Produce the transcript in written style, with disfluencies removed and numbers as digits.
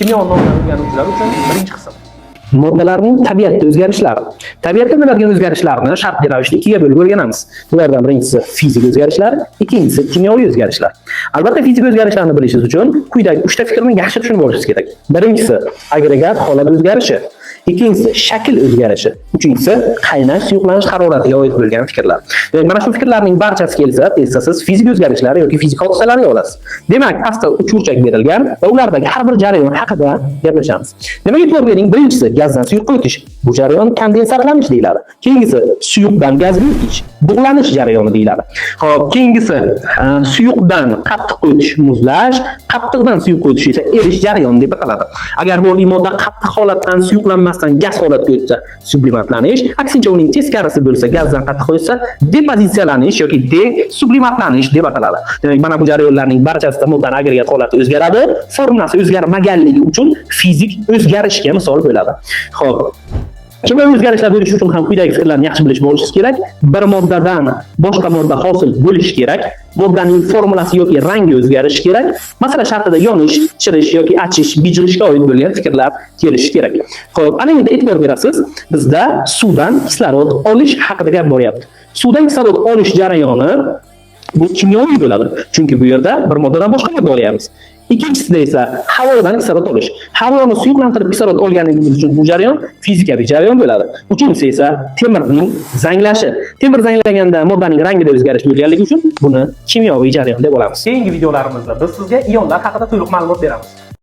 Kimyo nomlarini o'rganuvchilar uchun birinchi qism. Moddalarning tabiatda o'zgarishlari. Tabiatda bo'ladigan o'zgarishlarni shartli ravishda ikkiga bo'lib o'rganamiz. Bulardan birinchisi fizik o'zgarishlar, ikkinchisi kimyoviy o'zgarishlar. Albatta fizik o'zgarishlarni bilishingiz uchun quyidagi 3 ta fikrni yaxshi tushunib olishingiz kerak. Birinchisi agregat holat o'zgarishi, ikkinchisi shakl o'zgarishi, uchinchisi qaynash, suyuqlanish haroratiga oid bo'lgan fikrlar. Demak, mana shu fikrlarning barchasi kelsa, tezda siz fizik o'zgarishlar yoki fizik hodisalarni olasiz. Demak, pastda 3 burchak berilgan va ulardagi har bir jarayon haqida gaplashamiz. Demak, e'tibor bering, birinchisi gazdan suyuqqa o'tish. Bu jarayon kondensarlanish deyiladi. Keyingisi suyuqdan gazga o'tish, bug'lanish jarayoni deyiladi. Xo'p, keyingisi suyuqdan qattiqqa o'tish, muzlash, qattiqdan suyuqqa o'tish esa erish jarayoni deb ataladi. Agar mo'l modda qattiq holatdan suyuqlanmasdan gaz holatga o'tsa, sublimatlanish, aksincha uning teskarisi bo'lsa, gazdan qattiq o'tsa, depozitsiyalanish yoki desublimatlanish deb ataladi. Demak, mana bu jarayonlarning barchasida moddaning agregat holati o'zgaradi, formulasi o'zgarmaganligi uchun fizik o'zgarishga misol bo'ladi. Xo'p, kimyoviy o'zgarishlar bo'lishi uchun ham quyidagi fikrlarni yaxshi bilib olishingiz kerak. Bir moddadan boshqa modda hosil bo'lishi kerak. Moddaning formulasi yoki rangi o'zgarishi kerak. Masalan, shartida yonish, chirish yoki achish, bijilishga oid bo'lgan fikrlar kelishi kerak. Xo'p, ana endi e'tibor berasiz. Bizda suvdan kislorod olish haqida gap boryapti. Suvdan kislorod olish jarayoni bu kimyoviy bo'ladi. Chunki bu yerda bir moddadan boshqa modda olyapmiz. Ikkinchisida esa havodan kislorod olish. Havoni suyuqlantirib kislorod olganligimiz uchun bu jarayon fizikaviy jarayon bo'ladi. Uchinchisi esa temirning zanglashi. Temir zanglaganda moddaning rangida o'zgarish bo'lganligi uchun buni kimyoviy jarayon deb olamiz. Keyingi videolarimizda biz sizga ionlar haqida to'liq ma'lumot beramiz.